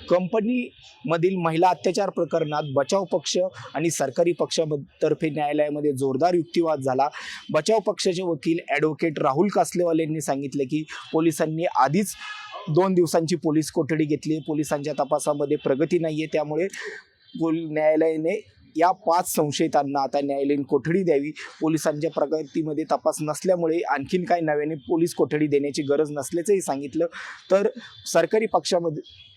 कंपनीमधील महिला अत्याचार प्रकरणात बचाव पक्ष आणि सरकारी पक्षातर्फे न्यायालयामध्ये जोरदार युक्तिवाद झाला। बचाव पक्षाचे वकील ॲडव्होकेट राहुल कासलेवाल यांनी सांगितले की पोलिसांनी आधीच 2 दिवसांची पोलीस कोठडी घेतली, पोलिसांच्या तपासामध्ये प्रगती नाही आहे, त्यामुळे न्यायालयाने या 5 संशयितांना आता न्यायालयीन कोठडी द्यावी। पोलिसांच्या प्रगतीमध्ये तपास नसल्यामुळे आणखीन काय नव्याने पोलीस कोठडी देण्याची गरज नसल्याचंही सांगितलं। तर सरकारी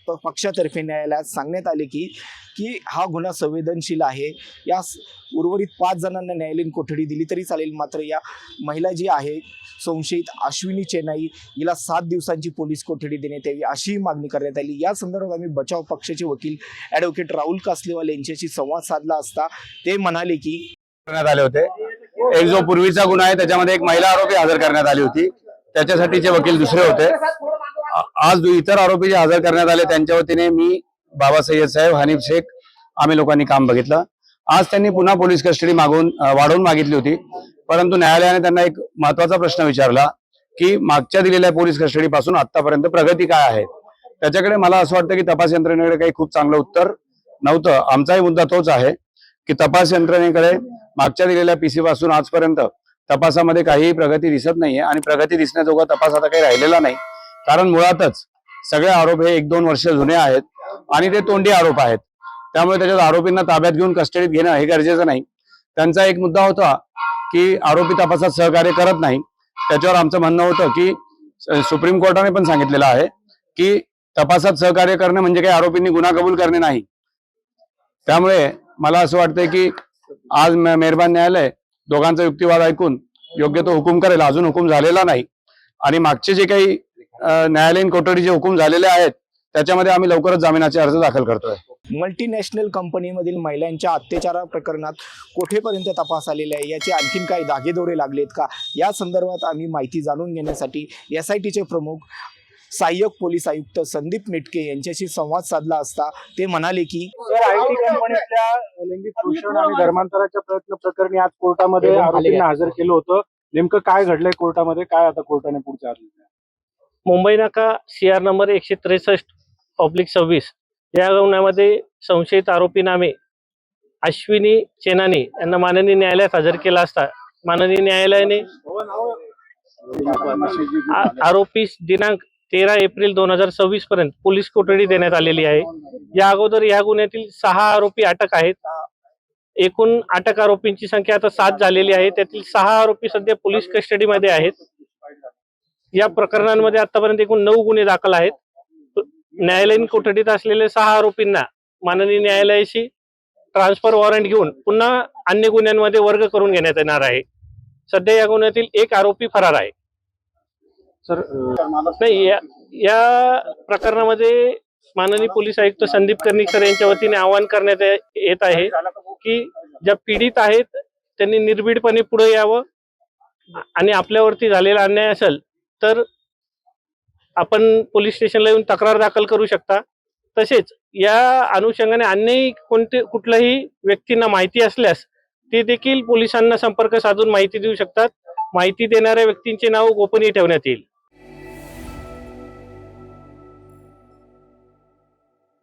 पक्षातर्फे न्यायालयात सांगण्यात आले की हा गुन्हा संवेदनशील आहे, या उर्वरित 5 जणांना न्यायालयीन कोठडी दिली तरी चालेल, मात्र या महिला जी आहे संशयित अश्विनी चेनाई हिला 7 दिवसांची पोलीस कोठडी देण्यात यावी अशी मागणी करण्यात आली। या संदर्भात आम्ही बचाव पक्षाचे वकील ॲडव्होकेट राहुल कासलेवाल यांच्याशी संवाद साधला असता ते म्हणाले की करण्यात आले होते। एक जो पूर्वीचा गुन्हा आहे त्याच्यामध्ये एक महिला आरोपी हजर करण्यात आली होती, त्याच्यासाठीचे वकील दुसरे होते। आज इतर आरोपी जे हजर करण्यात आले त्यांच्या वतीने मी, बाबा सय्यद साहेब, हनीफ शेख आम्ही लोकांनी काम बघितलं। आज त्यांनी पुन्हा पोलीस कस्टडी वाढवून मागितली होती, परंतु न्यायालयाने त्यांना एक महत्वाचा प्रश्न विचारला की मागच्या दिलेल्या पोलीस कस्टडी पासून आतापर्यंत प्रगती काय आहे। त्याच्याकडे मला असं वाटतं की तपास यंत्रणेकडे काही खूप चांगलं उत्तर नव्हतं। आमचाही मुद्दा तोच आहे की तपास यंत्रणेकडे मागच्या दिलेल्या पीसी पासून आजपर्यंत तपासामध्ये काहीही प्रगती दिसत नाहीये आणि प्रगती दिसण्याजोगा तपास आता काही राहिलेला नाही, कारण मुळातच सगळे आरोप हे 1-2 वर्ष जुने आहेत आणि ते तोंडी आरोप आहेत। त्यामुळे त्याच्यात आरोपींना ताब्यात घेऊन कस्टडीत घेणं हे गरजेचं नाही। त्यांचा एक मुद्दा होता की आरोपी तपासात सहकार्य करत नाही, त्याच्यावर आमचं म्हणणं होतं की सुप्रीम कोर्टाने पण सांगितलेलं आहे की तपासात सहकार्य करणे म्हणजे काही आरोपींनी गुन्हा कबूल करणे नाही। त्यामुळे मला असं वाटतंय की आज मेहरबान न्यायालय दोघांचा युक्तिवाद ऐकून योग्य तो हुकूम करेल। अजून हुकूम झालेला नाही आणि मागचे जे काही न्यायालयीन कोठडीचे हुकूम झालेले आहेत त्याच्यामध्ये आम्ही लवकरच जामिनाचे अर्ज दाखल करतोय। मल्टीनॅशनल कंपनीमधील महिलांच्या अत्याचार प्रकरणात कोठेपर्यंत तपास आलेला आहे, याचे आणखीन काही धागेदोरे लागलेत का, या संदर्भात आम्ही माहिती जाणून घेण्यासाठी SITचे प्रमुख सहाय्यक पोलीस आयुक्त संदीप मिटके यांच्याशी संवाद साधला असता ते म्हणाले की IT कंपनीतल्या लैंगिक शोषण आणि धर्मांतराच्या प्रयत्न प्रकरणी आज कोर्टामध्ये आरोपींना हजर केलं होतं। नेमकं काय घडलंय कोर्टामध्ये, काय आता कोर्टाने पुढचे आदेश दिले? मुंबई नाका CR नंबर 163/26 या गुन्ह्यामध्ये संशयित आरोपी नामे अश्विनी चेनानी यांना माननीय न्यायालयात हजर केला असता माननीय न्यायालयाने आरोपीस दिनांक 13 एप्रिल 2026 पर्यंत पोलीस कोठडी देण्यात आलेली आहे। या अगोदर या गुन्ह्यातील 6 आरोपी अटक आहेत। एकूण अटक आरोपींची संख्या आता 7 झालेली आहे, त्यातील 6 आरोपी सध्या पोलीस कस्टडीमध्ये आहेत। या प्रकरणांमध्ये आतापर्यंत एकूण 9 गुन्हे दाखल आहेत। न्यायालयीन कोठडीत असलेले 6 आरोपींना माननीय न्यायालयाशी ट्रान्सफर वॉरंट घेऊन पुन्हा अन्य गुन्ह्यांमध्ये वर्ग करून घेण्यात येणार आहे। सध्या या गुन्ह्यातील 1 आरोपी फरार आहे। सर नाही, या प्रकरणामध्ये माननीय पोलीस आयुक्त संदीप कर्णिकर यांच्या वतीने आवाहन करण्यात येत आहे की ज्या पीडित आहेत त्यांनी निर्भीडपणे पुढे यावं आणि आपल्यावरती झालेला अन्याय असेल तर आपण पोलीस स्टेशनला येऊन तक्रार दाखल करू शकता। तसेच या अनुषंगाने अन्य कुठल्याही व्यक्तींना माहिती असल्यास ते देखील पोलिसांना संपर्क साधून माहिती देऊ शकतात। माहिती देणाऱ्या व्यक्तींचे नाव गोपनीय ठेवण्यात येईल।